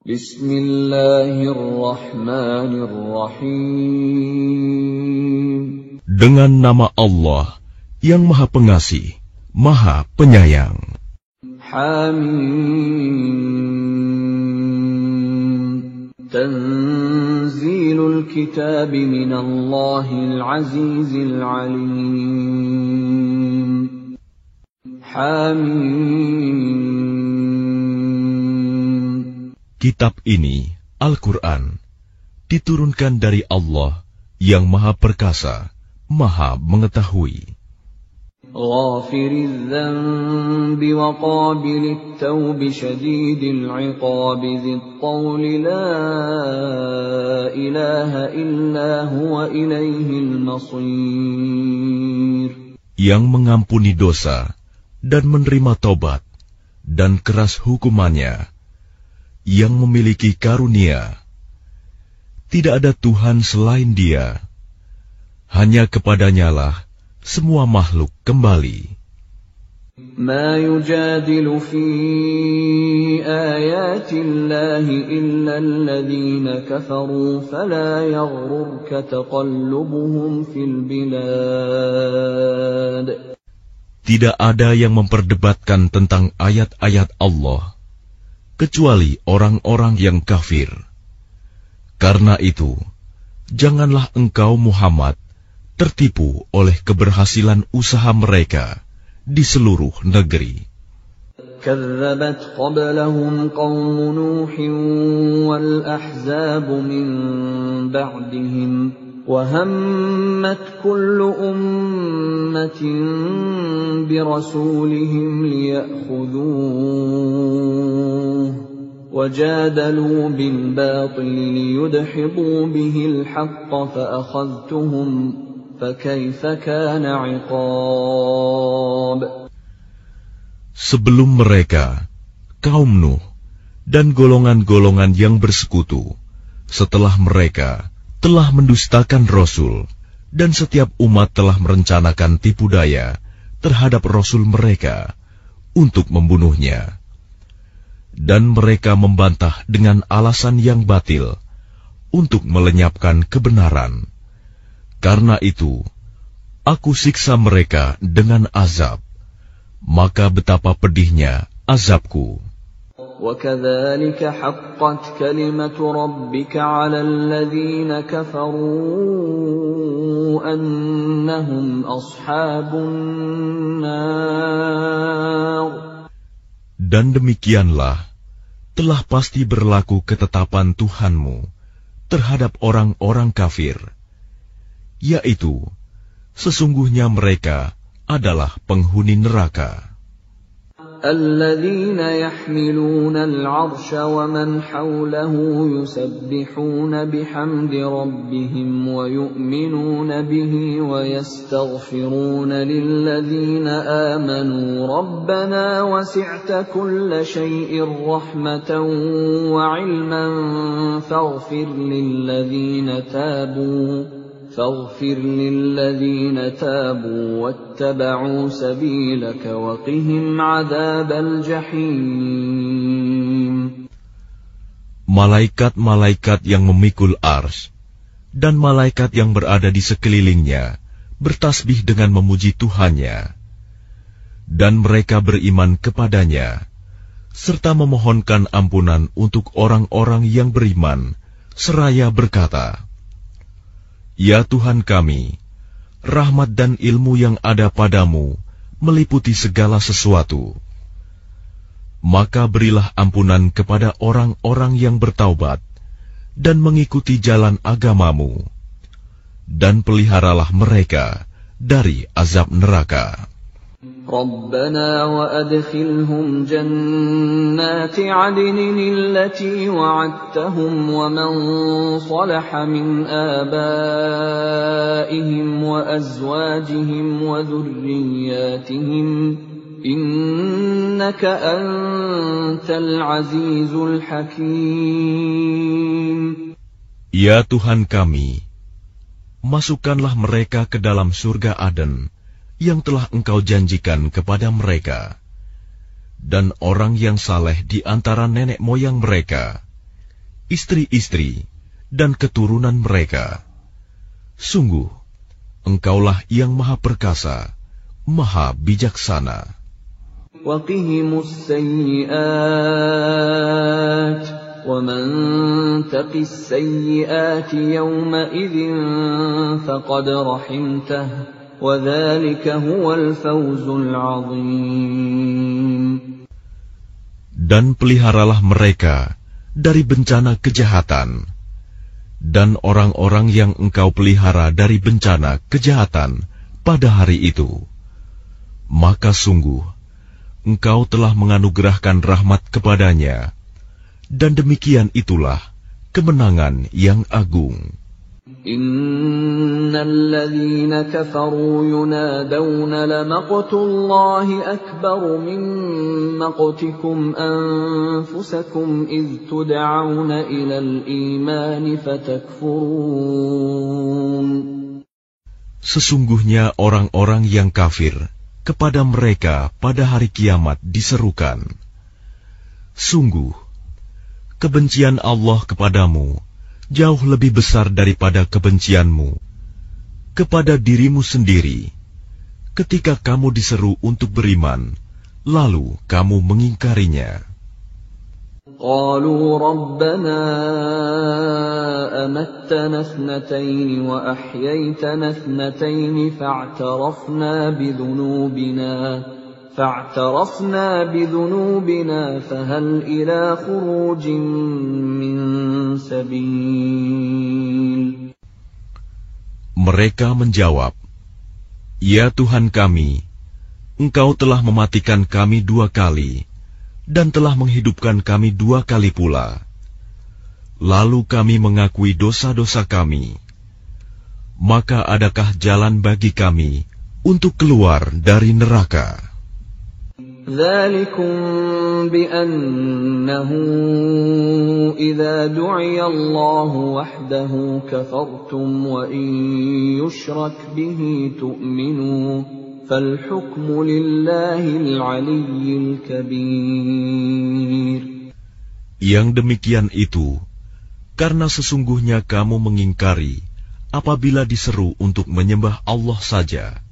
Bismillahirrahmanirrahim. Dengan nama Allah yang Maha Pengasih, Maha Penyayang. Hamim. Tanzilul kitab minallahil azizil alim. Hamim. Kitab ini, Al-Quran, diturunkan dari Allah yang Maha Perkasa, Maha Mengetahui. Ghafiriz dzanbi wa qabilit tawbi syadidil iqabi dzit tawli la ilaha illa huwa ilaihil masir. Yang mengampuni dosa dan menerima tobat dan keras hukumannya, yang memiliki karunia. Tidak ada Tuhan selain Dia. Hanya kepadanyalah semua makhluk kembali. Ma yujadilu fi ayatillahi illa alladhina kafaru fala yaghrurka taqallubuhum fil bilad. Tidak ada yang memperdebatkan tentang ayat-ayat Allah kecuali orang-orang yang kafir. Karena itu, janganlah engkau Muhammad tertipu oleh keberhasilan usaha mereka di seluruh negeri. كذبت قبلهم قوم نوح والأحزاب من بعدهم وهمت كل أمة برسولهم ليأخذوه وجادلوا بالباطل ليدحضوا به الحق فأخذتهم فكيف كان عقاب. Sebelum mereka, kaum Nuh dan golongan-golongan yang bersekutu, setelah mereka telah mendustakan Rasul, dan setiap umat telah merencanakan tipu daya terhadap Rasul mereka untuk membunuhnya. Dan mereka membantah dengan alasan yang batil untuk melenyapkan kebenaran. Karena itu, aku siksa mereka dengan azab. Maka betapa pedihnya azabku. وَكَذَلِكَ حَقَّتْ كَلِمَةُ رَبِّكَ عَلَى الَّذِينَ كَفَرُوا أَنَّهُمْ أَصْحَابُ النَّارِ. Dan demikianlah telah pasti berlaku ketetapan Tuhanmu terhadap orang-orang kafir, yaitu sesungguhnya mereka adalah penghuni neraka. الَّذِينَ يَحْمِلُونَ الْعَرْشَ وَمَنْ حَوْلَهُ يُسَبِّحُونَ بِحَمْدِ رَبِّهِمْ وَيُؤْمِنُونَ بِهِ وَيَسْتَغْفِرُونَ لِلَّذِينَ آمَنُوا رَبَّنَا وَسِعْتَ كُلَّ شَيْءٍ رَحْمَةً وَعِلْمًا فَاغْفِرْ لِلَّذِينَ تَابُوا وَاتَّبَعُوا سَبِيلَكَ وَقِهِمْ عَذَابَ الْجَحِيمِ. Malaikat-malaikat yang memikul arsy dan malaikat yang berada di sekelilingnya bertasbih dengan memuji Tuhannya, dan mereka beriman kepadanya, serta memohonkan ampunan untuk orang-orang yang beriman, seraya berkata, Ya Tuhan kami, rahmat dan ilmu yang ada padamu meliputi segala sesuatu. Maka berilah ampunan kepada orang-orang yang bertaubat dan mengikuti jalan agamamu, dan peliharalah mereka dari azab neraka. رَبَّنَا وَأَدْخِلْهُمْ جَنَّاتِ عَدْنٍ الَّتِي وَعَدتَّهُمْ وَمَنْ صَلَحَ مِنْ آبَائِهِمْ وَأَزْوَاجِهِمْ وَذُرِّيَّاتِهِمْ إِنَّكَ أَنْتَ الْعَزِيزُ الْحَكِيمُ. Ya Tuhan kami, masukkanlah mereka ke dalam surga Aden yang telah Engkau janjikan kepada mereka, dan orang yang saleh di antara nenek moyang mereka, istri-istri, dan keturunan mereka. Sungguh, Engkaulah yang Maha Perkasa, Maha Bijaksana. وَقِهِمُ السَّيِّئَاتِ وَمَنْ تَقِ السَّيِّئَاتِ يَوْمَئِذٍ فَقَدْ رَحِمْتَهُ وَذَلِكَ هُوَ الْفَوْزُ الْعَظِيمُ. Dan peliharalah mereka dari bencana kejahatan, dan orang-orang yang Engkau pelihara dari bencana kejahatan pada hari itu, maka sungguh Engkau telah menganugerahkan rahmat kepadanya, dan demikian itulah kemenangan yang agung. Innal ladzina kafaru yunadawna lamaqtullahi akbaru min maqtikum anfusakum idh tud'auna ilal imani fatakfurun. Sesungguhnya orang-orang yang kafir, kepada mereka pada hari kiamat diserukan, sungguh, kebencian Allah kepadamu jauh lebih besar daripada kebencianmu kepada dirimu sendiri, ketika kamu diseru untuk beriman, lalu kamu mengingkarinya. قالوا ربنا أمتنا اثنتين وأحييتنا اثنتين فاعترفنا بذنوبنا فهل إلى خروج من سبيل. Mereka menjawab, Ya Tuhan kami, Engkau telah mematikan kami 2 kali, dan telah menghidupkan kami 2 kali pula. Lalu kami mengakui dosa-dosa kami. Maka adakah jalan bagi kami untuk keluar dari neraka? ذَلِكُمْ بِأَنَّهُ إِذَا دُعِيَ اللَّهُ وَحْدَهُ كَفَرْتُمْ وَإِنْ يُشْرَكْ بِهِ تُؤْمِنُوا فَالْحُكْمُ لِلَّهِ الْعَلِيِّ الْكَبِيرِ. Yang demikian itu, karena sesungguhnya kamu mengingkari apabila diseru untuk menyembah Allah saja.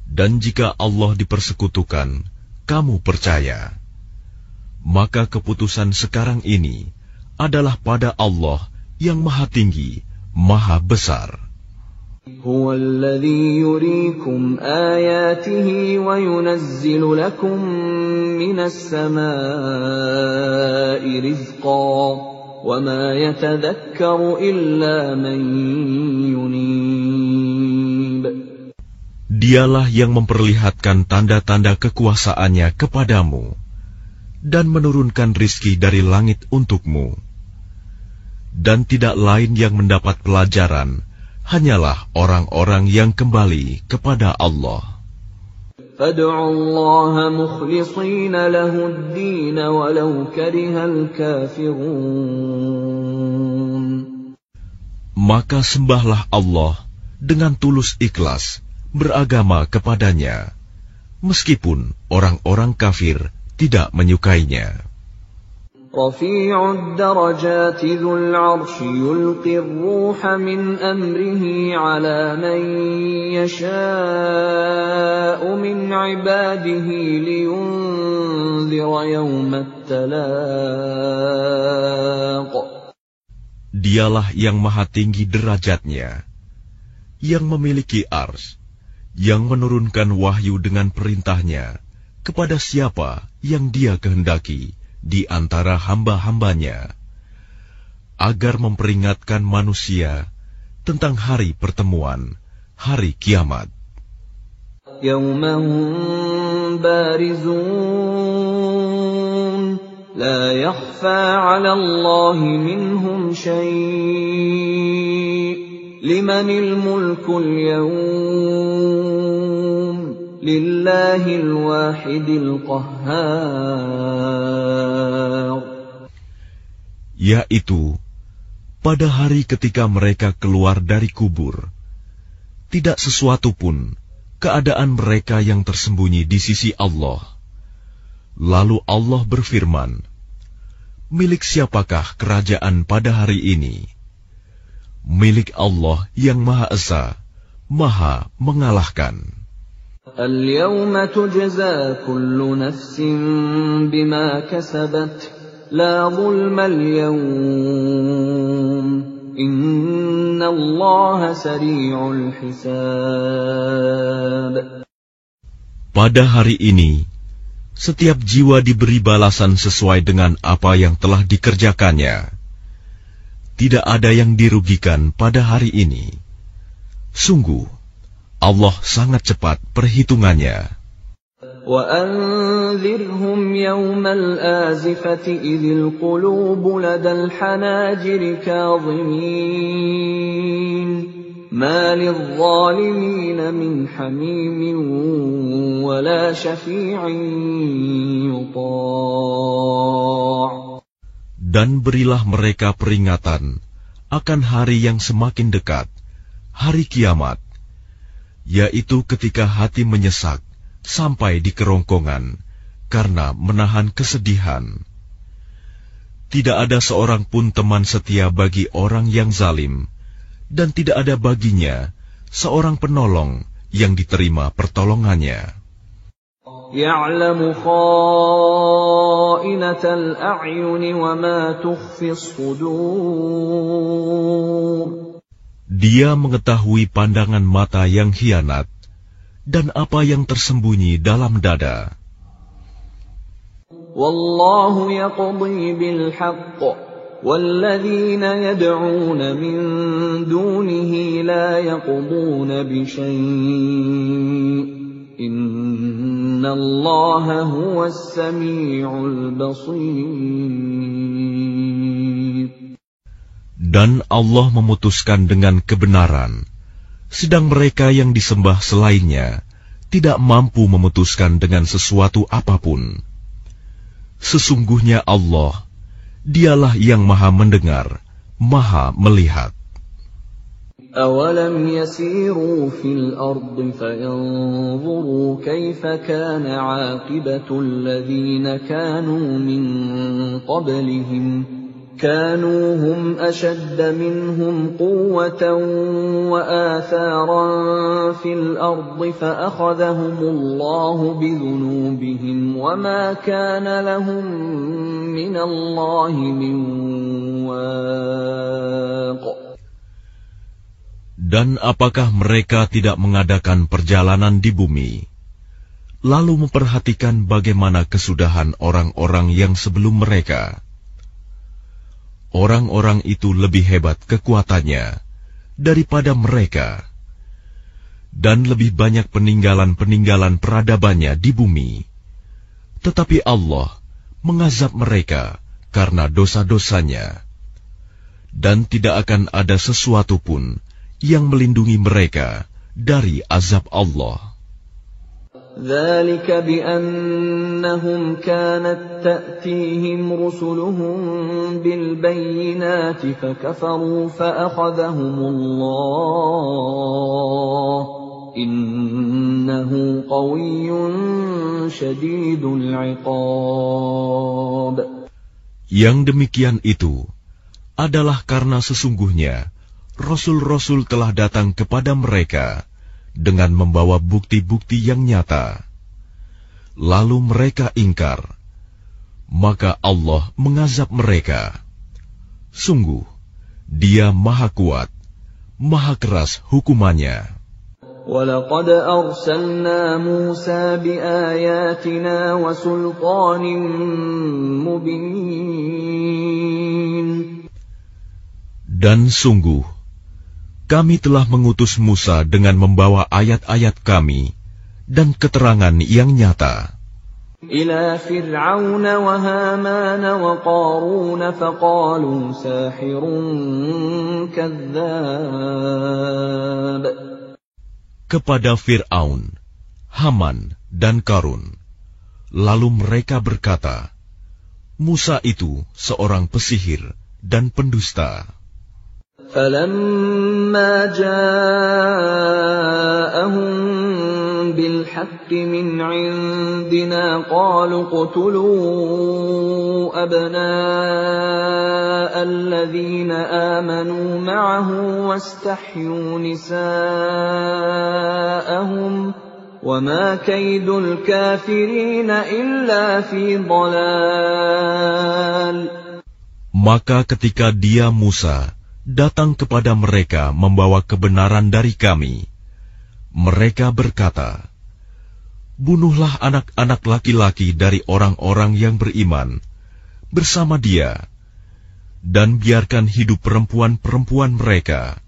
Dan jika Allah dipersekutukan, kamu percaya. Maka keputusan sekarang ini adalah pada Allah yang Maha Tinggi, Maha Besar. هو الذي يريكم آياته وينزل لكم من السماء رزقا وما يتذكر إلا من ينيب. Dialah yang memperlihatkan tanda-tanda kekuasaannya kepadamu dan menurunkan rizki dari langit untukmu. Dan tidak lain yang mendapat pelajaran hanyalah orang-orang yang kembali kepada Allah. فَادْعُوا اللَّهَ مُخْلِصِينَ لَهُ الدِّينَ وَلَوْ كَرِهَ الْكَافِرُونَ. Maka sembahlah Allah dengan tulus ikhlas beragama kepadanya, meskipun orang-orang kafir tidak menyukainya. رفيع الدرجات ذو العرش يلقي الروح من أمره على من يشاء من عباده لينذر يوم التلاق. Dialah yang maha tinggi derajatnya, yang memiliki ars, yang menurunkan wahyu dengan perintahnya kepada siapa yang Dia kehendaki di antara hamba-hambanya, agar memperingatkan manusia tentang hari pertemuan, hari kiamat. Yawmahum barizun, la yakhfa 'ala Allahi minhum syai', limanil mulkul yawm, lillahil wahidil qahhar. Yaitu, pada hari ketika mereka keluar dari kubur, tidak sesuatu pun keadaan mereka yang tersembunyi di sisi Allah. Lalu Allah berfirman, milik siapakah kerajaan pada hari ini? Milik Allah yang Maha Esa, Maha Mengalahkan. Al-yawma tujza kullu nafsin bima kasabat, la zulma al-yawm, inna Allah sari'ul hisab. Pada hari ini, setiap jiwa diberi balasan sesuai dengan apa yang telah dikerjakannya. Tidak ada yang dirugikan pada hari ini. Sungguh, Allah sangat cepat perhitungannya. وَأَنذِرْهُمْ يَوْمَ الْآزِفَةِ إِذِ الْقُلُوبُ لَدَى الْحَنَاجِرِ كَاظِمِينَ مَا لِلظَّالِمِينَ مِنْ حَمِيمٍ وَلَا شَفِيعٍ يُطَاعُ. Dan berilah mereka peringatan akan hari yang semakin dekat, hari kiamat, yaitu ketika hati menyesak sampai di kerongkongan karena menahan kesedihan. Tidak ada seorang pun teman setia bagi orang yang zalim, dan tidak ada baginya seorang penolong yang diterima pertolongannya. يَعْلَمُ خَائِنَةَ الْأَعْيُنِ وَمَا تُخْفِي الصُّدُورُ. Dia mengetahui pandangan mata yang khianat dan apa yang tersembunyi dalam dada. وَاللَّهُ يَقْضِي بِالْحَقِّ وَالَّذِينَ يَدْعُونَ مِن دُونِهِ لَا يَقْضُونَ بِشَيْءٍ إِنَّ اللَّهَ هُوَ السَّمِيعُ الْبَصِيرُ. Dan Allah memutuskan dengan kebenaran, sedang mereka yang disembah selainnya tidak mampu memutuskan dengan sesuatu apapun. Sesungguhnya Allah, Dialah yang Maha Mendengar, Maha Melihat. أَوَلَمْ يَسِيرُوا فِي الْأَرْضِ فَيَنظُرُوا كَيْفَ كَانَ عَاقِبَةُ الَّذِينَ كَانُوا مِن قَبْلِهِمْ كَانُوا هُمْ أَشَدَّ مِنْهُمْ قُوَّةً وَآثَارًا فِي الْأَرْضِ فَأَخَذَهُمُ اللَّهُ بِذُنُوبِهِمْ وَمَا كَانَ لَهُم مِّنَ اللَّهِ مِن وَاقٍ. Dan apakah mereka tidak mengadakan perjalanan di bumi, lalu memperhatikan bagaimana kesudahan orang-orang yang sebelum mereka? Orang-orang itu lebih hebat kekuatannya daripada mereka, dan lebih banyak peninggalan-peninggalan peradabannya di bumi. Tetapi Allah mengazab mereka karena dosa-dosanya, dan tidak akan ada sesuatu pun yang melindungi mereka dari azab Allah. ذَلِكَ بِأَنَّهُمْ كَانَتْ تَأْتِيهِمْ رُسُلُهُم بِالْبَيِّنَاتِ فَكَفَرُوا فَأَخَذَهُمُ اللَّهُ إِنَّهُ قَوِيٌّ شَدِيدُ الْعِقَابِ. Yang demikian itu adalah karena sesungguhnya Rasul-Rasul telah datang kepada mereka dengan membawa bukti-bukti yang nyata. Lalu mereka ingkar, maka Allah mengazab mereka. Sungguh, Dia Maha Kuat, Maha Keras hukumannya. وَلَقَدْ أَرْسَلْنَا مُوسَى بِآيَاتِنَا وَسُلْطَانٍ مُبِينٍ. Dan sungguh, kami telah mengutus Musa dengan membawa ayat-ayat kami dan keterangan yang nyata. إِلَى فِرْعَوْنَ وَهَامَانَ وَقَارُونَ فَقَالُوا سَاحِرٌ كَذَّابٌ. Kepada Fir'aun, Haman, dan Qarun. Lalu mereka berkata, Musa itu seorang pesihir dan pendusta. فَلَمَّا جَاءَهُم بالحق من عندنا قالوا اقتلوا أبناء الذين آمنوا معه واستحيوا نساءهم وما كيد الكافرين إلا في ضلال. Maka ketika dia Musa datang kepada mereka membawa kebenaran dari kami, mereka berkata, "Bunuhlah anak-anak laki-laki dari orang-orang yang beriman bersama dia, dan biarkan hidup perempuan-perempuan mereka."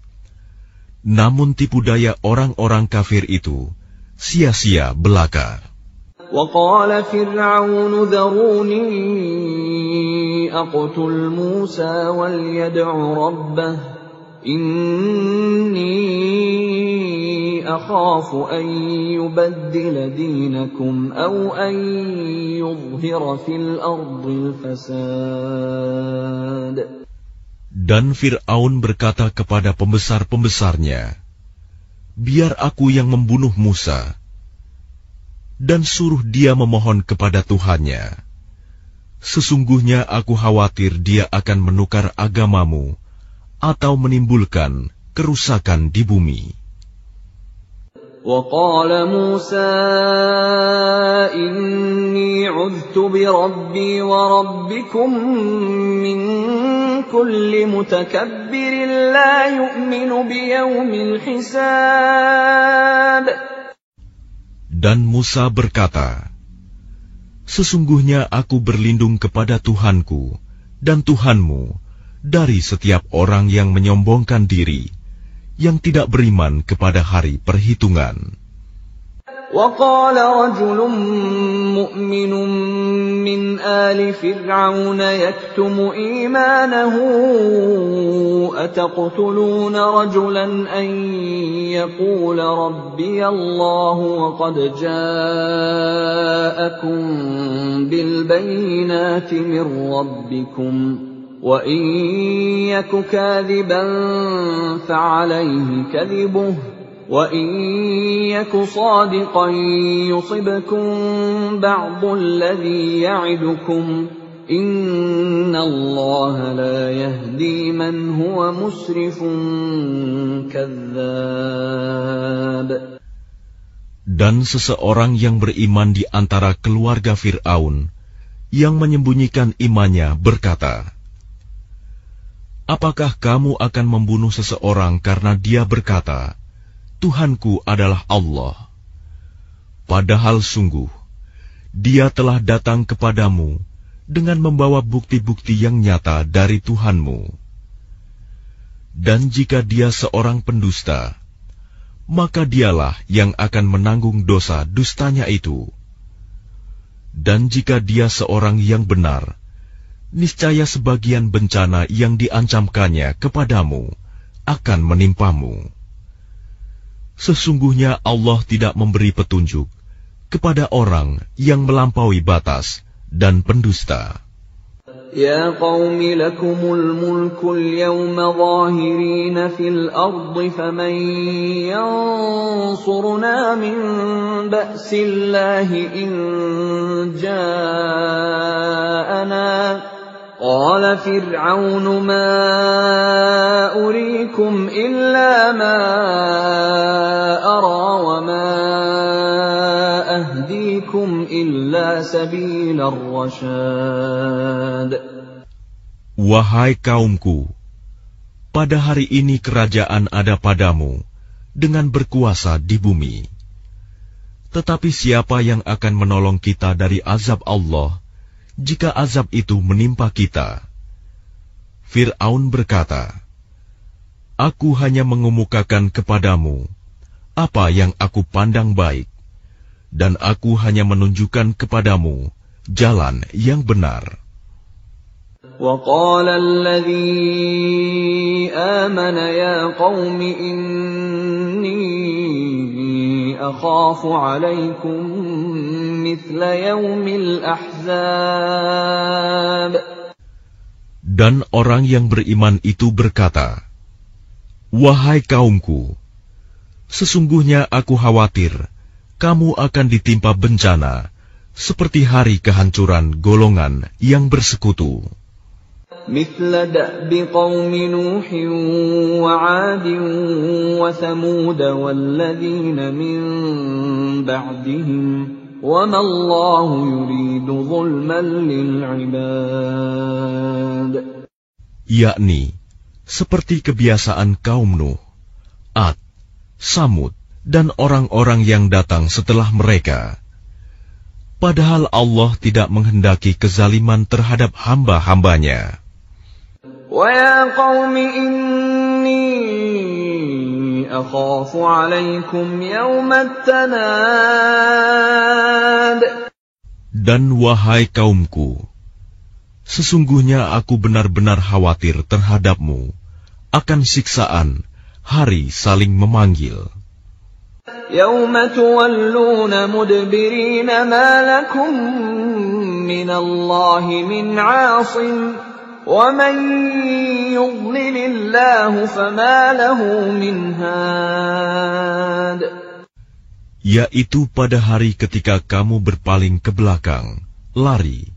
Namun tipu daya orang-orang kafir itu sia-sia belaka. وقال فرعون ذروني أقتل موسى وليدع ربه إني أخاف أن يبدل دينكم أو أن يظهر في الأرض الفساد. Dan Fir'aun berkata kepada pembesar-pembesarnya, "Biar aku yang membunuh Musa, dan suruh dia memohon kepada Tuhannya. Sesungguhnya aku khawatir dia akan menukar agamamu atau menimbulkan kerusakan di bumi." وقال موسى إني عذت بربي وربكم من كل متكبر لا يؤمن بيوم الحساب. Dan Musa berkata, "Sesungguhnya aku berlindung kepada Tuhanku dan Tuhanmu dari setiap orang yang menyombongkan diri, yang tidak beriman kepada hari perhitungan." وقال رجل مؤمن من آل فرعون يكتم إيمانه أتقتلون رجلا أن يقول ربي الله وقد جاءكم بالبينات من ربكم وإن يك كاذبا فعليه كذبه وَإِنْ يَكُ صَادِقًا يُصِبْكُمْ بَعْضُ الَّذِي يَعِدُكُمْ إِنَّ اللَّهَ لَا يَهْدِي مَنْ هُوَ مُسْرِفٌ كَذَّابٌ. Dan seseorang yang beriman di antara keluarga Fir'aun yang menyembunyikan imannya berkata, "Apakah kamu akan membunuh seseorang karena dia berkata, Tuhanku adalah Allah, padahal sungguh dia telah datang kepadamu dengan membawa bukti-bukti yang nyata dari Tuhanmu. Dan jika dia seorang pendusta, maka dialah yang akan menanggung dosa dustanya itu. Dan jika dia seorang yang benar, niscaya sebagian bencana yang diancamkannya kepadamu akan menimpamu. Sesungguhnya Allah tidak memberi petunjuk kepada orang yang melampaui batas dan pendusta." Ya qaumi lakumul mulkul yawma zahirina fil ardi faman yansuruna min ba'sillahi in ja'ana. قال فرعون ما أريكم إلا ما أرى وما أهديكم إلا سبيل الرشاد. Wahai kaumku, pada hari ini kerajaan ada padamu dengan berkuasa di bumi. Tetapi siapa yang akan menolong kita dari azab Allah jika azab itu menimpa kita? Fir'aun berkata, "Aku hanya mengemukakan kepadamu apa yang aku pandang baik, dan aku hanya menunjukkan kepadamu jalan yang benar." وقال الذي آمن يا قوم إني أخاف عليكم مثل يوم الأحزاب. Dan orang yang beriman itu berkata, "Wahai kaumku, sesungguhnya aku khawatir kamu akan ditimpa bencana seperti hari kehancuran golongan yang bersekutu. مثل دأب قوم نوح وعاد وثمود والذين من بعدهم وما الله يريد ظلما للعباد. Yakni seperti kebiasaan kaum Nuh, Ad, Samud, dan orang-orang yang datang setelah mereka. Padahal Allah tidak menghendaki kezaliman terhadap hamba-hambanya. وَيَا قَوْمِ إِنِّي أَخَافُ عَلَيْكُمْ يَوْمَ التَّنَادِ. Dan wahai kaumku, sesungguhnya aku benar-benar khawatir terhadapmu akan siksaan hari saling memanggil. يَوْمَ تُوَلُّونَ مُدْبِرِينَ مَا لَكُمْ مِنَ اللَّهِ مِنْ عَاصِمٍ وَمَنْ يُضْلِلِ اللَّهُ فَمَا لَهُ مِنْ هَادٍ. Yaitu pada hari ketika kamu berpaling ke belakang, lari.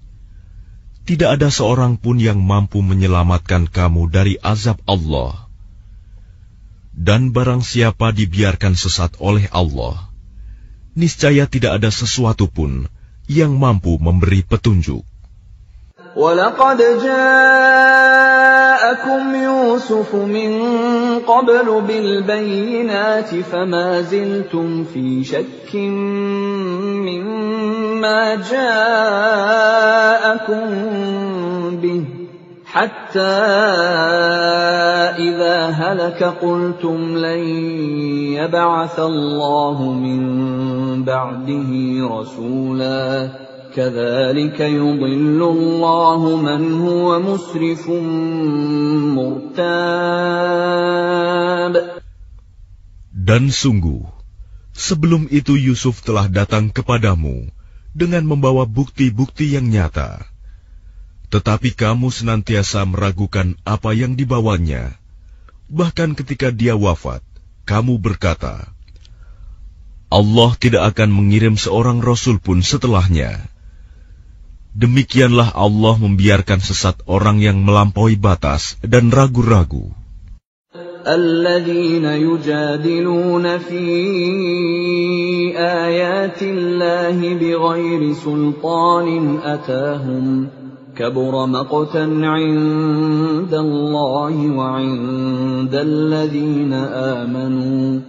Tidak ada seorang pun yang mampu menyelamatkan kamu dari azab Allah. Dan barang siapa dibiarkan sesat oleh Allah, niscaya tidak ada sesuatu pun yang mampu memberi petunjuk. وَلَقَدْ جَاءَكُمْ يُوسُفُ مِنْ قَبْلُ بِالْبَيِّنَاتِ فَمَا زِلْتُمْ فِي شَكٍّ مِّمَّا جَاءَكُمْ بِهِ حَتَّى إِذَا هَلَكَ قُلْتُمْ لَنْ يَبْعَثَ اللَّهُ مِنْ بَعْدِهِ رَسُولًا كَذَلِكَ يُضِلُّ اللَّهُ مَنْ هُوَ مُسْرِفٌ مُرْتَابٌ. Dan sungguh, sebelum itu Yusuf telah datang kepadamu dengan membawa bukti-bukti yang nyata. Tetapi kamu senantiasa meragukan apa yang dibawanya. Bahkan ketika dia wafat, kamu berkata, Allah tidak akan mengirim seorang rasul pun setelahnya. Demikianlah Allah membiarkan sesat orang yang melampaui batas dan ragu-ragu. الذين يجادلون في آيات الله بغير سلطان أتاهم كبر مقتا عند الله وعند الذين آمنوا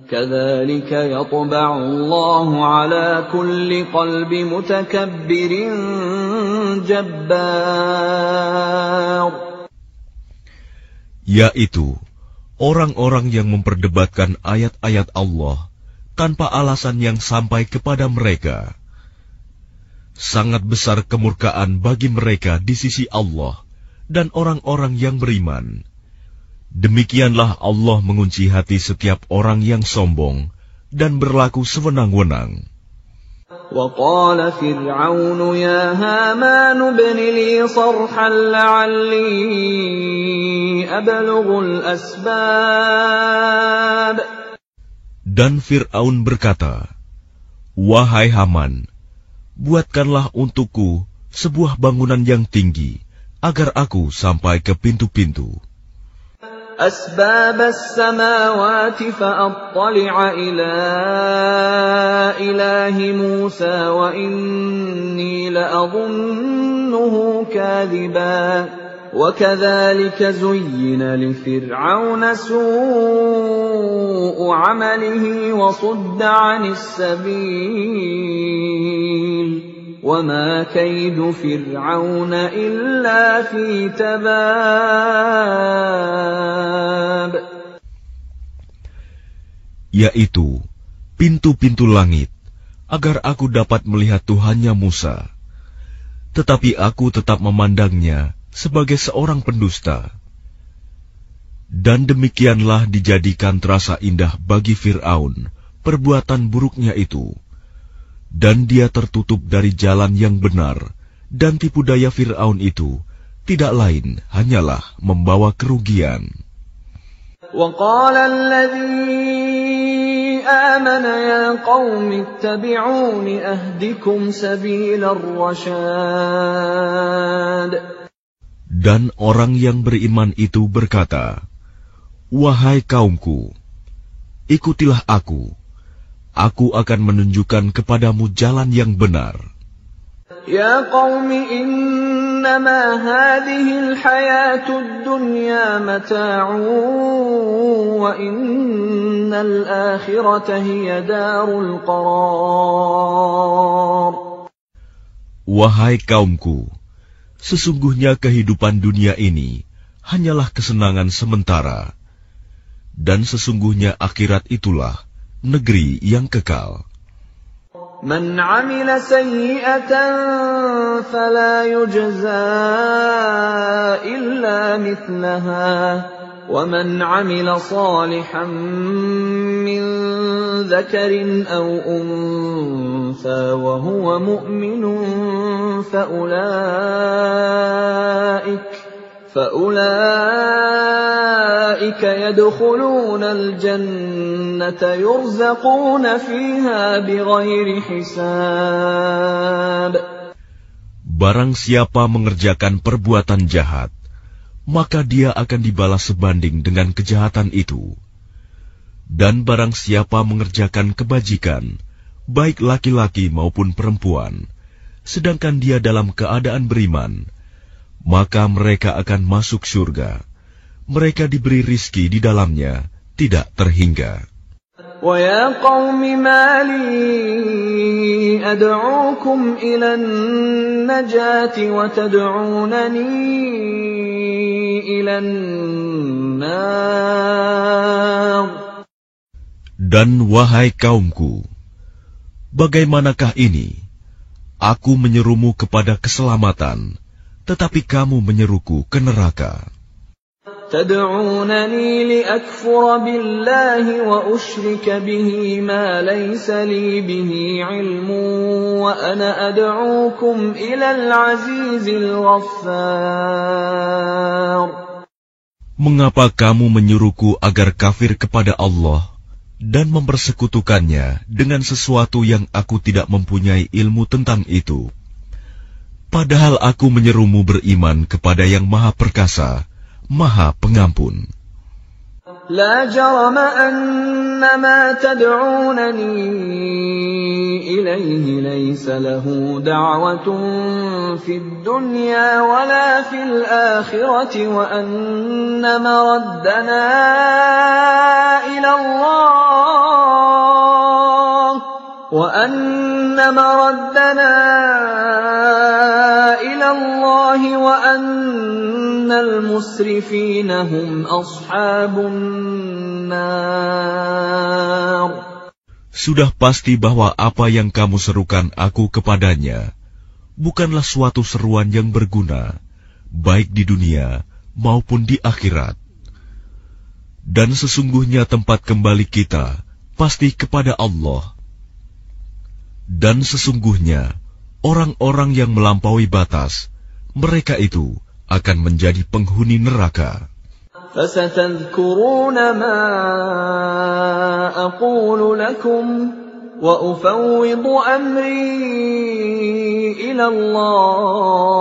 كذلك يطبع الله على كل قلب متكبر جبار. Yaitu orang-orang yang memperdebatkan ayat-ayat Allah tanpa alasan yang sampai kepada mereka. Sangat besar kemurkaan bagi mereka di sisi Allah dan orang-orang yang beriman. Demikianlah Allah mengunci hati setiap orang yang sombong dan berlaku sewenang-wenang. وَقَالَ فِرْعَوْنُ يَا هَامَانُ ابْنِ لِي صَرْحًا لَعَلِّي أَبْلُغُ الْأَسْبَابَ. Dan Fir'aun berkata, Wahai Haman, buatkanlah untukku sebuah bangunan yang tinggi, agar aku sampai ke pintu-pintu. أسباب السماوات فأطلع إلى إله موسى وإني لأظنه كاذبا وكذلك زين لفرعون سوء عمله وصد عن السبيل وَمَا كَيْدُ فِرْعَوْنَ إِلَّا فِي تَبَابٍ. Yaitu pintu-pintu langit, agar aku dapat melihat Tuhannya Musa. Tetapi aku tetap memandangnya sebagai seorang pendusta. Dan demikianlah dijadikan terasa indah bagi Fir'aun perbuatan buruknya itu. Dan dia tertutup dari jalan yang benar, dan tipu daya Fir'aun itu tidak lain hanyalah membawa kerugian. وقال الذي آمن يا قوم اتبعون أهدكم سبيل الرشاد. Dan orang yang beriman itu berkata, "Wahai kaumku, ikutilah aku. Aku akan menunjukkan kepadamu jalan yang benar." Ya qaumi innama hadhihi al-hayatud dunya mata'un wa innal akhirata hiya darul qarar. Wahai kaumku, sesungguhnya kehidupan dunia ini hanyalah kesenangan sementara, dan sesungguhnya akhirat itulah negeri yang kekal. Man 'amila sayyi'atan fala yujza illa mithlaha wa man 'amila salihan min dhakarin aw untha wa huwa mu'minun فأولئك يدخلون الجنة يرزقون فيها بغير حساب. Barang siapa mengerjakan perbuatan jahat, maka dia akan dibalas sebanding dengan kejahatan itu. Dan barang siapa mengerjakan kebajikan, baik laki-laki maupun perempuan, sedangkan dia dalam keadaan beriman, maka mereka akan masuk surga. Mereka diberi rizki di dalamnya, tidak terhingga. Wa ya qaumi ma li ad'ukum ila an-najati wa tad'unani ila an-nar. Dan wahai kaumku, bagaimanakah ini? Aku menyerumu kepada keselamatan, tetapi kamu menyeruku ke neraka. Tad'unani liakfura billahi wa usyrika bihi ma laysa li bihi ilmun wa ana ad'ukum ilal azizil ghaffar. Mengapa kamu menyuruhku agar kafir kepada Allah dan mempersekutukannya dengan sesuatu yang aku tidak mempunyai ilmu tentang itu? Padahal aku menyerumu beriman kepada yang Maha Perkasa, Maha Pengampun. La jarama annama tad'unani ilayhi laysa lahu da'watun fid dunya wala fil akhirati wa annama raddana ila Allah wa annama raddana ila Allah wa annal musrifina hum ashabun nar. Sudah pasti bahwa apa yang kamu serukan aku kepadanya bukanlah suatu seruan yang berguna, baik di dunia maupun di akhirat. Dan sesungguhnya tempat kembali kita pasti kepada Allah. Dan sesungguhnya orang-orang yang melampaui batas, mereka itu akan menjadi penghuni neraka. فَسَتَذْكُرُونَ مَا أَقُولُ لَكُمْ وَأُفَوِّضُ أَمْرِي إِلَى اللَّهِ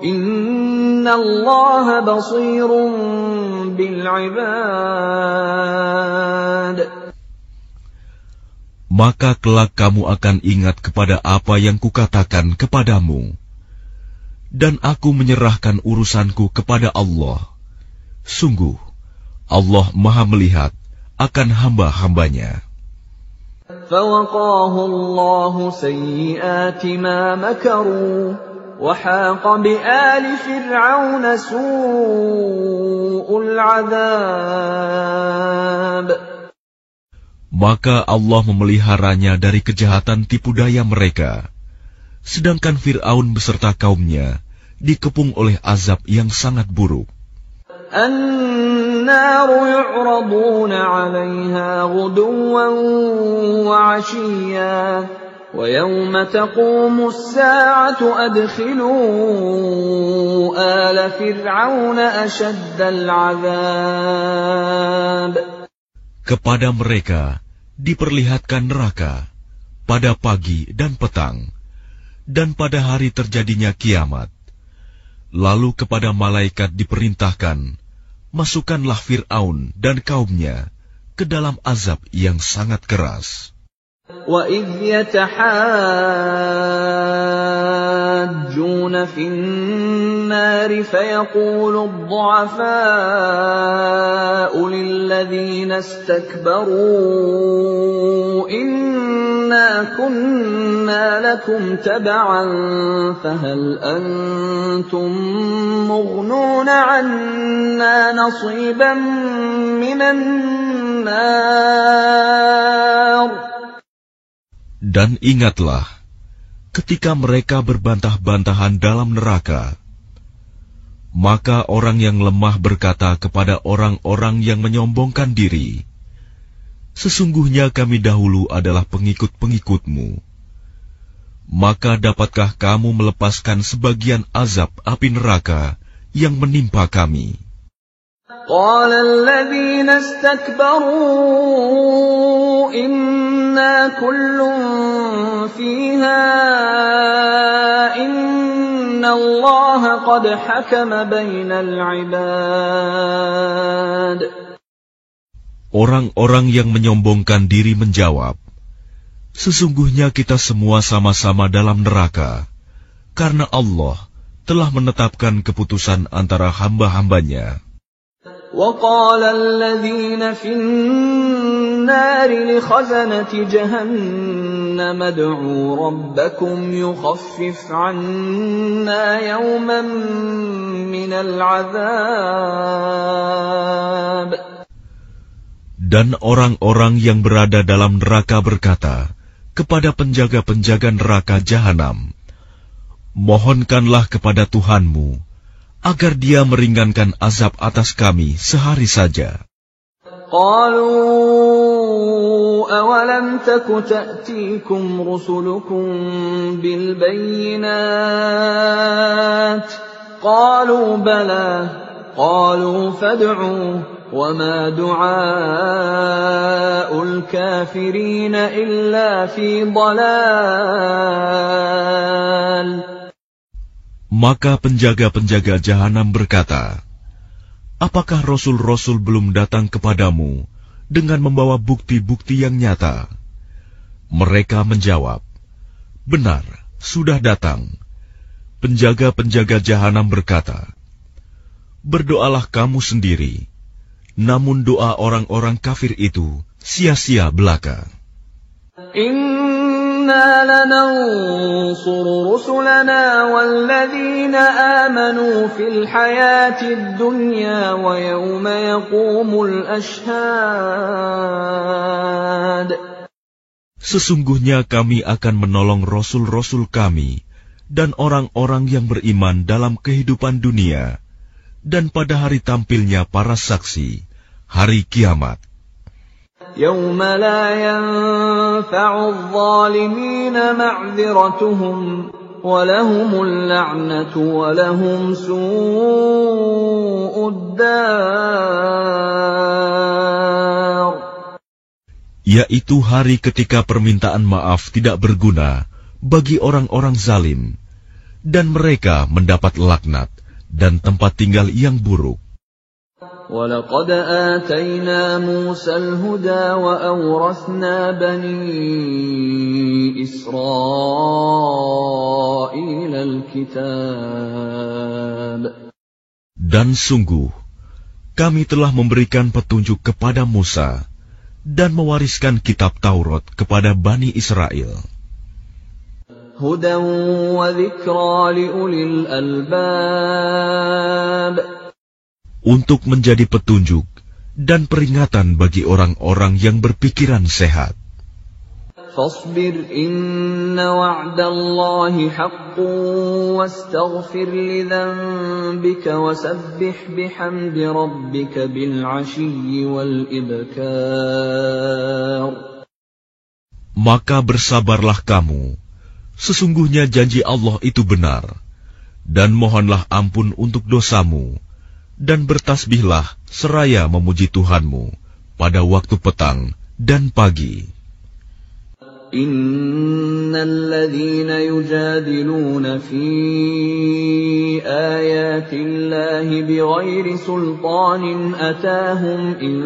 إِنَّ اللَّهَ بَصِيرٌ بِالْعِبَادِ. Maka kelak kamu akan ingat kepada apa yang kukatakan kepadamu. Dan aku menyerahkan urusanku kepada Allah. Sungguh, Allah Maha melihat akan hamba-hambanya. فَوَقَاهُ اللَّهُ سَيِّئَاتِ مَا مَكَرُوا وَحَاقَ بِآلِ فِرْعَوْنَ سُوءُ الْعَذَابِ. Maka Allah memeliharanya dari kejahatan tipu daya mereka. Sedangkan Fir'aun beserta kaumnya dikepung oleh azab yang sangat buruk. النَّارُ يُعْرَضُونَ عَلَيْهَا غُدُوًّا وَعَشِيًّا وَيَوْمَ تَقُومُ السَّاعَةُ أَدْخِلُوا آلَ فِرْعَوْنَ أَشَدَّ الْعَذَابِ. Kepada mereka diperlihatkan neraka pada pagi dan petang, dan pada hari terjadinya kiamat. Lalu kepada malaikat diperintahkan, masukkanlah Fir'aun dan kaumnya ke dalam azab yang sangat keras. وَإِذْ يَتَحَاجُّونَ فِي النَّارِ فَيَقُولُ الضُّعَفَاءُ لِلَّذِينَ اسْتَكْبَرُوا إِنَّا كُنَّا لَكُمْ تَبَعًا فَهَلْ أَنْتُمْ مُغْنُونَ عَنَّا نَصِيبًا مِنَ النَّارِ. Dan ingatlah, ketika mereka berbantah-bantahan dalam neraka, maka orang yang lemah berkata kepada orang-orang yang menyombongkan diri, sesungguhnya kami dahulu adalah pengikut-pengikutmu. Maka dapatkah kamu melepaskan sebagian azab api neraka yang menimpa kami? قال الذين استكبروا إنا كل فيها إن الله قد حكم بين العباد. Orang-orang yang menyombongkan diri menjawab, sesungguhnya kita semua sama-sama dalam neraka, karena Allah telah menetapkan keputusan antara hamba-hambanya. وَقَالَ الَّذِينَ فِي النَّارِ لِخَزَنَةِ جَهَنَّمَ ادْعُوا رَبَّكُمْ يُخَفِّفْ عَنَّا يَوْمًا مِنَ الْعَذَابِ. Dan orang-orang yang berada dalam neraka berkata kepada penjaga-penjaga neraka Jahanam, mohonkanlah kepada Tuhanmu agar dia meringankan azab atas kami sehari saja. قالوا أولم تك تأتيكم رسلكم بالبينات قالوا بلى قالوا فادعوا وما دعاء الكافرين إلا في ضلال. Maka penjaga-penjaga Jahanam berkata, apakah rasul-rasul belum datang kepadamu dengan membawa bukti-bukti yang nyata? Mereka menjawab, benar, sudah datang. Penjaga-penjaga Jahanam berkata, berdoalah kamu sendiri, namun doa orang-orang kafir itu sia-sia belaka. إِنَّا لَنَنصُرُ رُسُلَنَا وَالَّذِينَ آمَنُوا فِي الْحَيَاةِ الدُّنْيَا وَيَوْمَ يَقُومُ الْأَشْهَادُ. Sesungguhnya kami akan menolong rasul-rasul kami dan orang-orang yang beriman dalam kehidupan dunia dan pada hari tampilnya para saksi, hari kiamat. يَوْمَ لَا يَنفَعُ الظَّالِمِينَ مَعْذِرَتُهُمْ وَلَهُمُ اللَّعْنَةُ وَلَهُمْ سُوءُ الدَّارِ. Yaitu hari ketika permintaan maaf tidak berguna bagi orang-orang zalim, dan mereka mendapat laknat dan tempat tinggal yang buruk. وَلَقَدْ آتَيْنَا مُوسَى الْهُدَى وَأَوْرَثْنَا بَنِي إِسْرَائِيلَ الْكِتَابَ. Dan sungguh, kami telah memberikan petunjuk kepada Musa dan mewariskan kitab Taurat kepada Bani Israel. هُدًى وَذِكْرَى لِأُولِي الْأَلْبَابِ. Untuk menjadi petunjuk dan peringatan bagi orang-orang yang berpikiran sehat. فاصبر إن وعد الله حق واستغفر لذنبك وسبح بحمد ربك بالعشي والإبكار. Maka bersabarlah kamu, sesungguhnya janji Allah itu benar, dan mohonlah ampun untuk dosamu, dan bertasbihlah seraya memuji Tuhanmu pada waktu petang dan pagi. Innal ladzina yujadiluna fi ayatillahi bighairi sultanin atahum in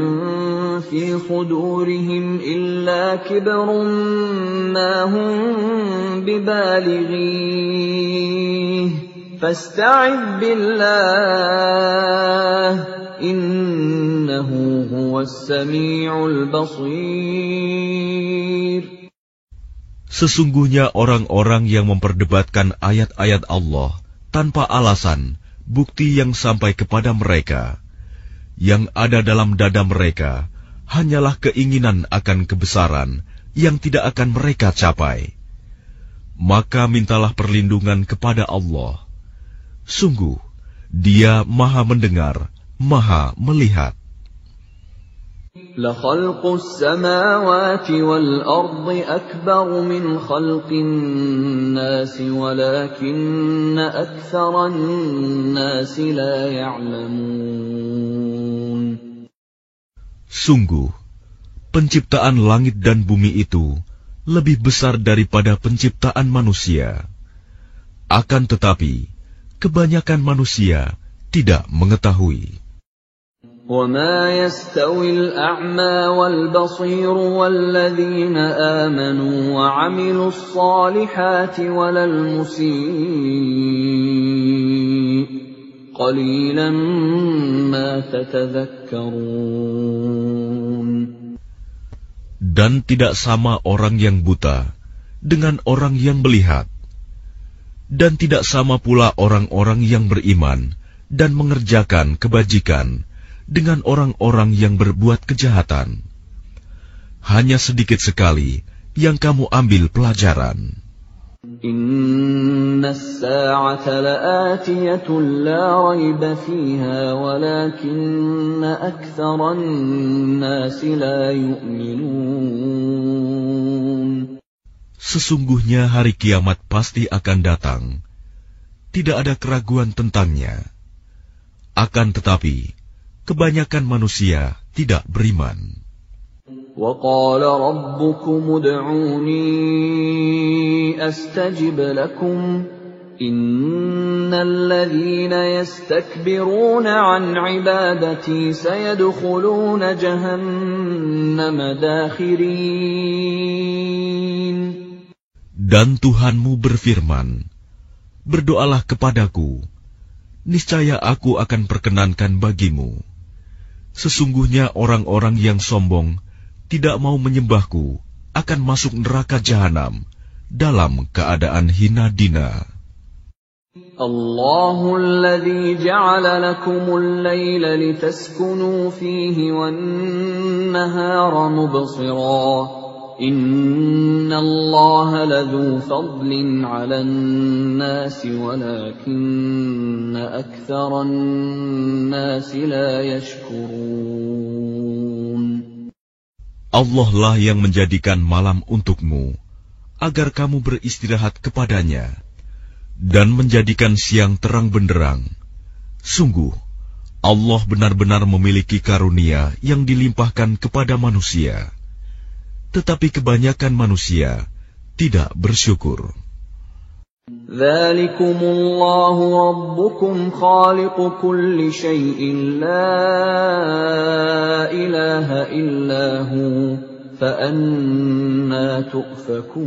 fi sudurihim illa kibrun ma hum bibalighi fasta'idh billah innahu huwas sami'ul basir. Sesungguhnya orang-orang yang memperdebatkan ayat-ayat Allah tanpa alasan, bukti yang sampai kepada mereka, yang ada dalam dada mereka hanyalah keinginan akan kebesaran yang tidak akan mereka capai. Maka mintalah perlindungan kepada Allah. Sungguh, Dia Maha Mendengar, Maha Melihat. لَخَلْقُ السَّمَاوَاتِ وَالْأَرْضِ أَكْبَرُ مِنْ خَلْقِ النَّاسِ وَلَكِنَّ أَكْثَرَ النَّاسِ لَا يَعْلَمُونَ. Sungguh, penciptaan langit dan bumi itu lebih besar daripada penciptaan manusia. Akan tetapi, kebanyakan manusia tidak mengetahui. وَمَا يَسْتَوِي الْأَعْمَى وَالْبَصِيرُ وَالَّذِينَ آمَنُوا وَعَمِلُوا الصَّالِحَاتِ وَلَا الْمُسِيءُ قَلِيلًا مَا تَتَذَكَّرُونَ. Dan tidak sama orang yang buta dengan orang yang melihat, dan tidak sama pula orang-orang yang beriman dan mengerjakan kebajikan dengan orang-orang yang berbuat kejahatan. Hanya sedikit sekali yang kamu ambil pelajaran. Inna as-sa'ata la'atiyatun la rayba fiha walakinna aktharan nasi la yu'minun. Sesungguhnya hari kiamat pasti akan datang. Tidak ada keraguan tentangnya. Akan tetapi, kebanyakan manusia tidak beriman. وَقَالَ رَبُّكُمُ ادْعُونِي أَسْتَجِبْ لَكُمْ إِنَّ الَّذِينَ يَسْتَكْبِرُونَ عَنْ عِبَادَتِي سَيَدْخُلُونَ جَهَنَّمَ دَاخِرِينَ. Dan Tuhanmu berfirman, berdoalah kepadaku, niscaya aku akan perkenankan bagimu. Sesungguhnya orang-orang yang sombong tidak mau menyembahku akan masuk neraka jahanam dalam keadaan hina dina. Allahul ladzi ja'ala lakumul laila litaskunu fihi wan nahara mubsira. Innallaha ladzu fadlin 'alan nasi walakinna aktsaran nasi la yashkurun. Allah lah yang menjadikan malam untukmu agar kamu beristirahat kepadanya, dan menjadikan siang terang benderang. Sungguh, Allah benar-benar memiliki karunia yang dilimpahkan kepada manusia. Tetapi kebanyakan manusia tidak bersyukur. Dzalikumullahu rabbukum khaliqu kulli syai'in la ilaha illahu fa anna tu'fakun.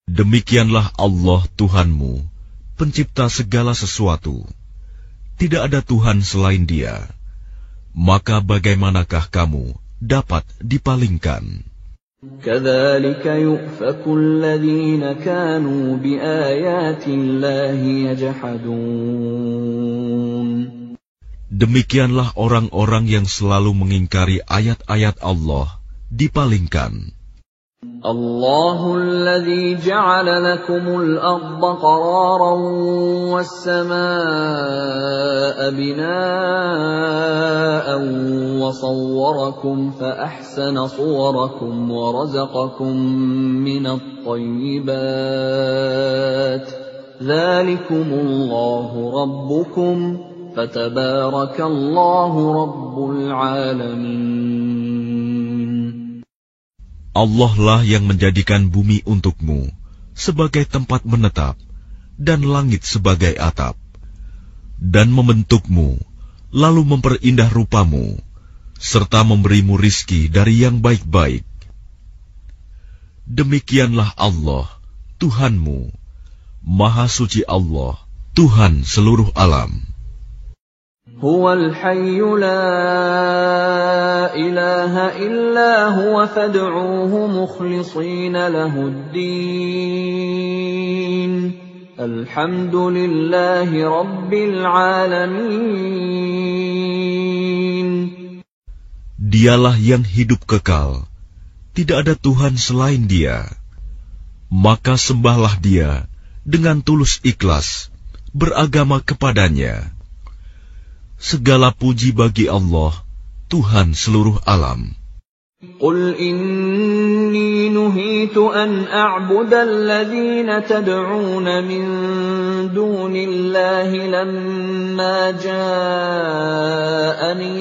Demikianlah Allah Tuhanmu, pencipta segala sesuatu. Tidak ada Tuhan selain Dia. Maka bagaimanakah kamu dapat dipalingkan? Kadzalika yu'faku alladhina kanu biayatillahi yajhadun. Demikianlah orang-orang yang selalu mengingkari ayat-ayat Allah dipalingkan. الله الذي جعل لكم الأرض قرارا والسماء بناء وصوركم فأحسن صوركم ورزقكم من الطيبات ذلكم الله ربكم فتبارك الله رب العالمين. Allah lah yang menjadikan bumi untukmu sebagai tempat menetap dan langit sebagai atap, dan membentukmu, lalu memperindah rupamu, serta memberimu rizki dari yang baik-baik. Demikianlah Allah, Tuhanmu, Maha Suci Allah, Tuhan seluruh alam. Huwal hayyu la ilaha illa huwa fad'uuhu mukhlishina lahuddin. Alhamdulillahi rabbil alamin. Dialah yang hidup kekal, tidak ada Tuhan selain Dia. Maka sembahlah Dia dengan tulus ikhlas, beragama kepadanya. Segala puji bagi Allah, Tuhan seluruh alam. Qul inni nuhitu an a'buda alladhina tad'una min dunillahi lamma ja'ani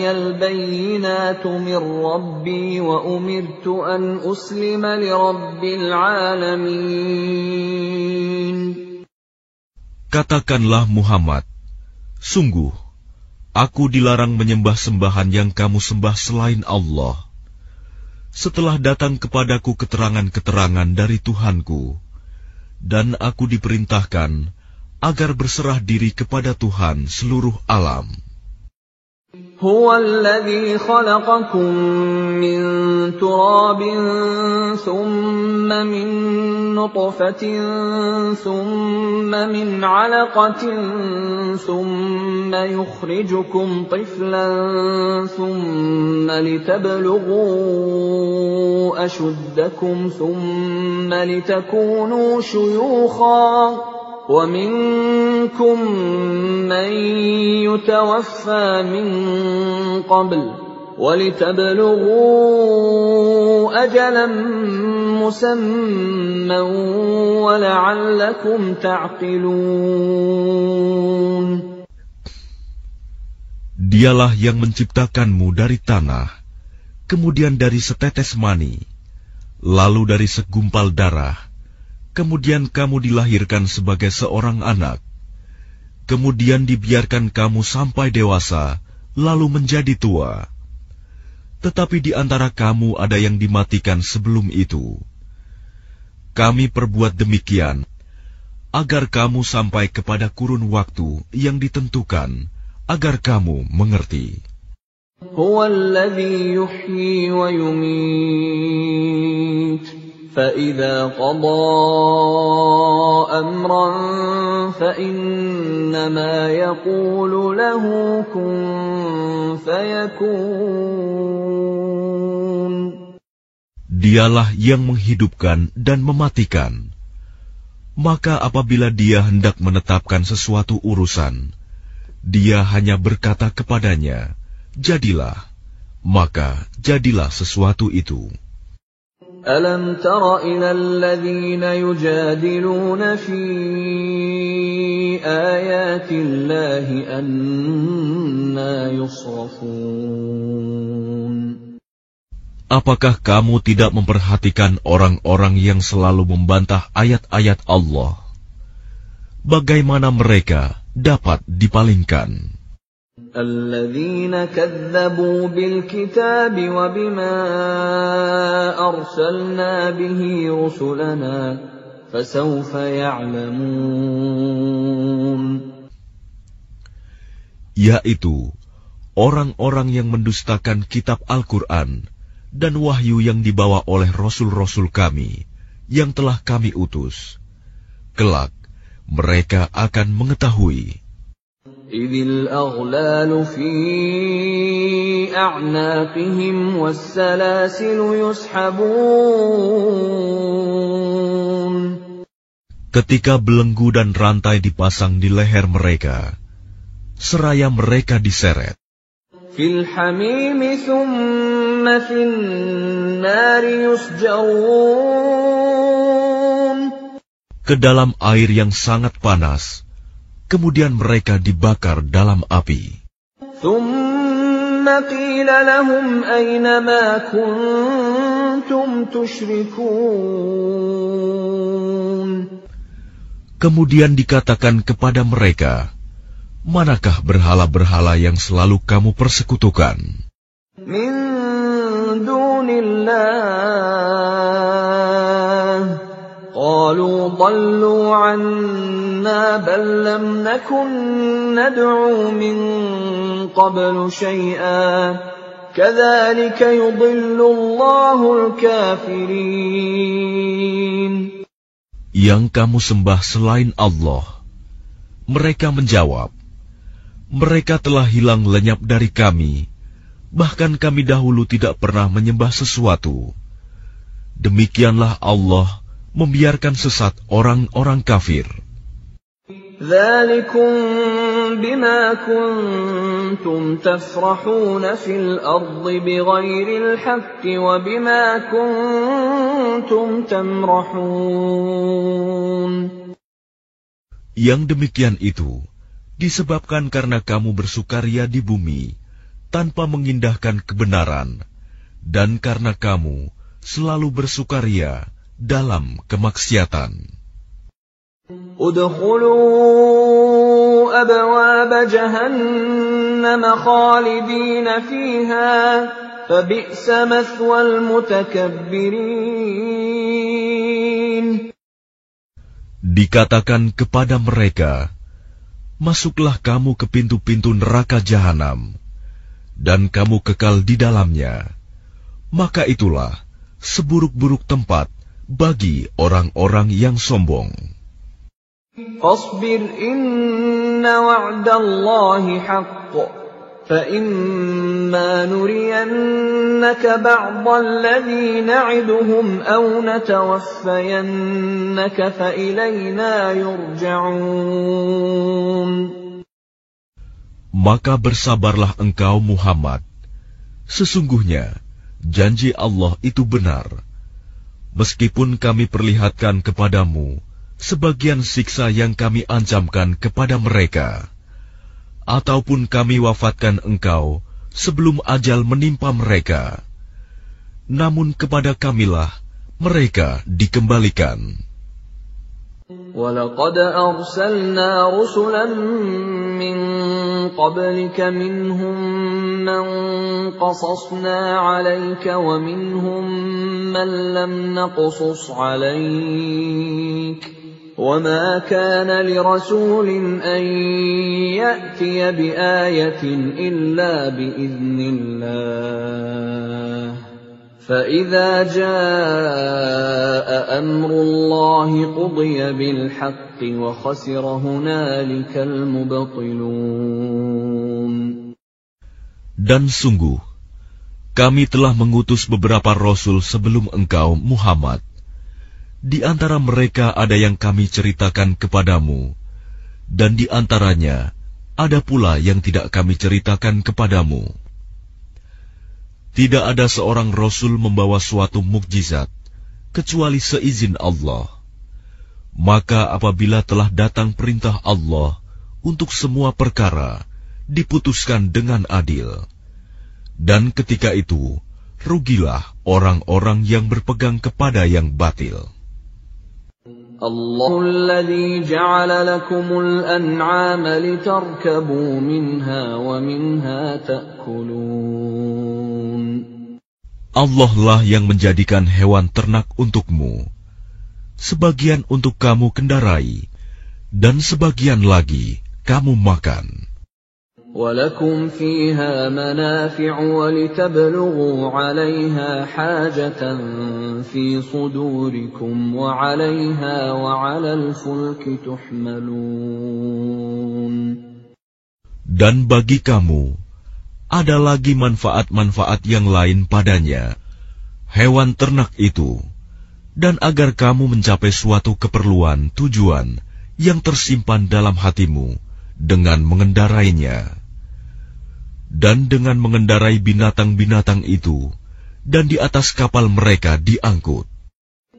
al-bayyinatu min rabbi wa umirtu an uslima li rabbil alamin. Katakanlah Muhammad, sungguh aku dilarang menyembah sembahan yang kamu sembah selain Allah. Setelah datang kepadaku keterangan-keterangan dari Tuhanku, dan aku diperintahkan agar berserah diri kepada Tuhan seluruh alam. Huwa alladhi khalaqakum min turabin thumma min nutfatin thumma min 'alaqatin thumma yukhrijukum tiflan thumma litablughu ashuddakum thumma litakunu shuyukhan وَمِنكُم مَّن يُتَوَفَّىٰ مِن قَبْلُ وَلِتَبْلُغُوا أَجَلًا مُّسَمًّى وَلَعَلَّكُمْ تَعْقِلُونَ. Dialah yang menciptakanmu dari tanah, kemudian dari setetes mani, lalu dari segumpal darah, kemudian kamu dilahirkan sebagai seorang anak, kemudian dibiarkan kamu sampai dewasa, lalu menjadi tua. Tetapi di antara kamu ada yang dimatikan sebelum itu. Kami perbuat demikian, agar kamu sampai kepada kurun waktu yang ditentukan, agar kamu mengerti. Huwa alladhi yuhyi wa yumit. فَإِذَا قَضَىٰ أَمْرًا فَإِنَّمَا يَقُولُ لَهُ كُن فَيَكُونُ. Dialah yang menghidupkan dan mematikan. Maka apabila Dia hendak menetapkan sesuatu urusan, Dia hanya berkata kepadanya, jadilah, maka jadilah sesuatu itu. أَلَمْ تَرَ إِلَى الَّذِينَ يُجَادِلُونَ فِي آيَاتِ اللَّهِ أَنَّىٰ يُصْرَفُونَ. Apakah kamu tidak memperhatikan orang-orang yang selalu membantah ayat-ayat Allah? Bagaimana mereka dapat dipalingkan? الذين كذبوا بالكتاب وبما أرسلنا به رسلنا فسوف يعلمون. Yaitu orang-orang yang mendustakan kitab Al-Quran dan wahyu yang dibawa oleh rasul-rasul kami yang telah kami utus. Kelak mereka akan mengetahui. إذ الأغلال في أعناقهم والسلاسل يسحبون. Ketika belenggu dan rantai dipasang di leher mereka, seraya mereka diseret. Fil hamim thumma fin nari yusjarun. Ke dalam air yang sangat panas, kemudian mereka dibakar dalam api. Thumma qila lahum ayna ma kuntum tushrikun. Kemudian dikatakan kepada mereka, manakah berhala-berhala yang selalu kamu persekutukan? Min dunillah. Qalu dallu anna bal lam nakun nad'u min qablu shay'a kadzalika yudillu Allahul kafirin. Yang kamu sembah selain Allah. Mereka menjawab, mereka telah hilang lenyap dari kami, bahkan kami dahulu tidak pernah menyembah sesuatu. Demikianlah Allah membiarkan sesat orang-orang kafir. Dzalikum bima kuntum tafrahuna fil ardi bighairil haqqi wa bima kuntum tamrahun. Yang demikian itu disebabkan karena kamu bersukaria di bumi tanpa mengindahkan kebenaran, dan karena kamu selalu bersukaria dalam kemaksiatan. Udkhulu abwaab jahannam khalidina fiha fabi'sa mathwal mutakabbirin. Dikatakan kepada mereka, masuklah kamu ke pintu-pintu neraka jahanam, dan kamu kekal di dalamnya. Maka itulah seburuk-buruk tempat bagi orang-orang yang sombong. Fasbir inna wa'dallahi haqq, fa imma nuriyannaka ba'dal ladzi na'iduhum aw natawaffayannaka fa ilayna yurja'un. Maka bersabarlah engkau Muhammad. Sesungguhnya janji Allah itu benar. Meskipun kami perlihatkan kepadamu sebagian siksa yang kami ancamkan kepada mereka, ataupun kami wafatkan engkau sebelum ajal menimpa mereka, namun kepada kamilah mereka dikembalikan. وَلَقَدْ أَرْسَلْنَا رُسُلًا مِّن قَبْلِكَ مِنْهُم مَّن قَصَصْنَا عَلَيْكَ وَمِنْهُم مَّن لَّمْ نَقْصُصْ عَلَيْكَ وَمَا كَانَ لِرَسُولٍ أَن يَأْتِيَ بِآيَةٍ إِلَّا بِإِذْنِ اللَّهِ فَإِذَا جَاءَ أَمْرُ اللَّهِ قُضِيَ بِالْحَقِّ وَخَسِرَ هُنَالِكَ الْمُبْطِلُونَ. Dan sungguh, kami telah mengutus beberapa rasul sebelum engkau, Muhammad. Di antara mereka ada yang kami ceritakan kepadamu, dan di antaranya ada pula yang tidak kami ceritakan kepadamu. Tidak ada seorang rasul membawa suatu mukjizat kecuali seizin Allah. Maka apabila telah datang perintah Allah untuk semua perkara, diputuskan dengan adil. Dan ketika itu, rugilah orang-orang yang berpegang kepada yang batil. Allahul ladzi ja'ala lakumul an'ama litarkabu minha wa minha ta'kulun. Allah lah yang menjadikan hewan ternak untukmu, sebagian untuk kamu kendarai, dan sebagian lagi kamu makan. وَلَكُمْ فِيهَا مَنَافِعُ وَلِتَبْلُغُوا عَلَيْهَا حَاجَةً فِي صُدُورِكُمْ وَعَلَيْهَا وَعَلَى الْفُلْكِ تُحْمَلُونَ. Dan bagi kamu ada lagi manfaat-manfaat yang lain padanya, hewan ternak itu, dan agar kamu mencapai suatu keperluan tujuan yang tersimpan dalam hatimu dengan mengendarainya. Dan dengan mengendarai binatang-binatang itu, dan di atas kapal mereka diangkut.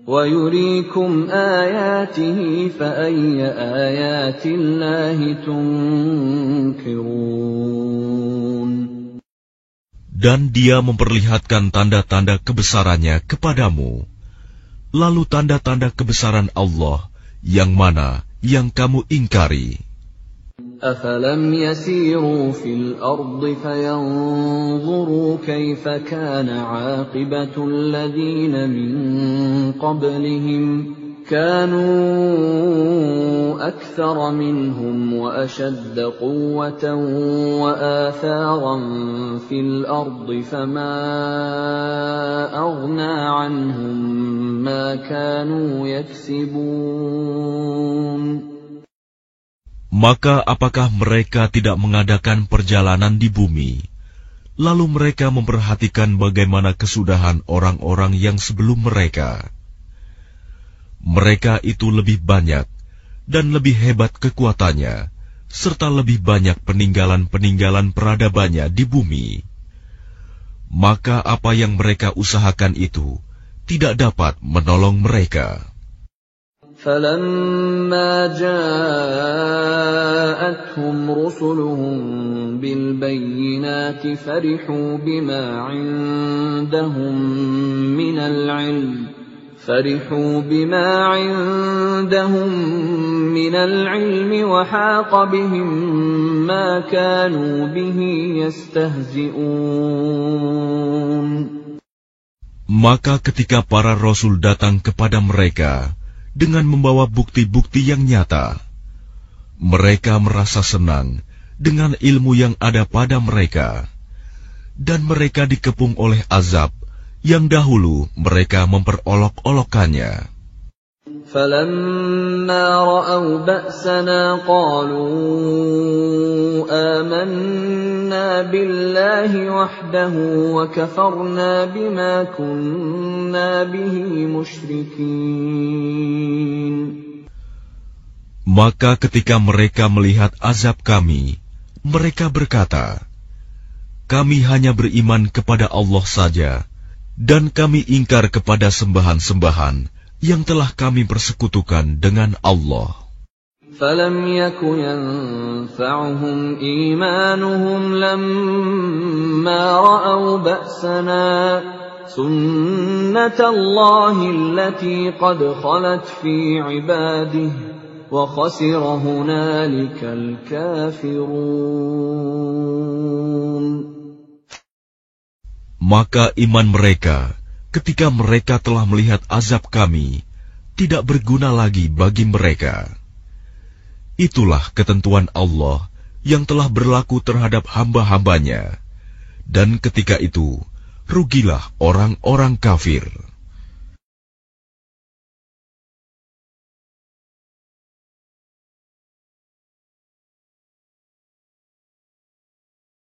وَيُرِيكُمْ آيَاتِهِ فَأَيَّ آيَاتِ اللَّهِ تُنْكِرُونَ. Dan dia memperlihatkan tanda-tanda kebesarannya kepadamu. Lalu tanda-tanda kebesaran Allah yang mana yang kamu ingkari? أَفَلَمْ يَسِيرُوا فِي الْأَرْضِ فَيَنْظُرُوا كَيْفَ كَانَ عَاقِبَةُ الَّذِينَ مِنْ قَبْلِهِمْ كَانُوا أَكْثَرَ مِنْهُمْ وَأَشَدَّ قُوَّةً وَآثَارًا فِي الْأَرْضِ فَمَا أَغْنَى عَنْهُمْ مَا كَانُوا يَكْسِبُونَ. Maka apakah mereka tidak mengadakan perjalanan di bumi, lalu mereka memperhatikan bagaimana kesudahan orang-orang yang sebelum mereka? Mereka itu lebih banyak dan lebih hebat kekuatannya, serta lebih banyak peninggalan-peninggalan peradabannya di bumi. Maka apa yang mereka usahakan itu tidak dapat menolong mereka. فَلَمَّا جَاءَتْهُمْ رُسُلُهُم بِالْبَيِّنَاتِ فَرِحُوا بِمَا عِندَهُم مِّنَ الْعِلْمِ وَحَاقَ بِهِم مَّا كَانُوا بِهِ يَسْتَهْزِئُونَ. Maka ketika para rasul datang kepada mereka dengan membawa bukti-bukti yang nyata, mereka merasa senang dengan ilmu yang ada pada mereka, dan mereka dikepung oleh azab yang dahulu mereka memperolok-olokkannya. فَلَمَّا رَأَوْا بَأْسَنَا قَالُوا آمَنَّا بِاللَّهِ وَحْدَهُ وَكَفَرْنَا بِمَا كُنَّا بِهِ مُشْرِكِينَ. Maka ketika mereka melihat azab kami, mereka berkata, kami hanya beriman kepada Allah saja, dan kami ingkar kepada sembahan-sembahan yang telah kami persekutukan dengan Allah. فَلَمْ يَكُ يَنفَعُهُمْ إِيمَانُهُمْ لَمَّا رَأَوْا بَأْسَنَا سُنَّةَ اللَّهِ الَّتِي قَدْ خَلَتْ فِي عِبَادِهِ وَخَسِرَ هُنَالِكَ الْكَافِرُونَ. Maka iman mereka ketika mereka telah melihat azab kami tidak berguna lagi bagi mereka. Itulah ketentuan Allah yang telah berlaku terhadap hamba-hambanya, dan ketika itu rugilah orang-orang kafir.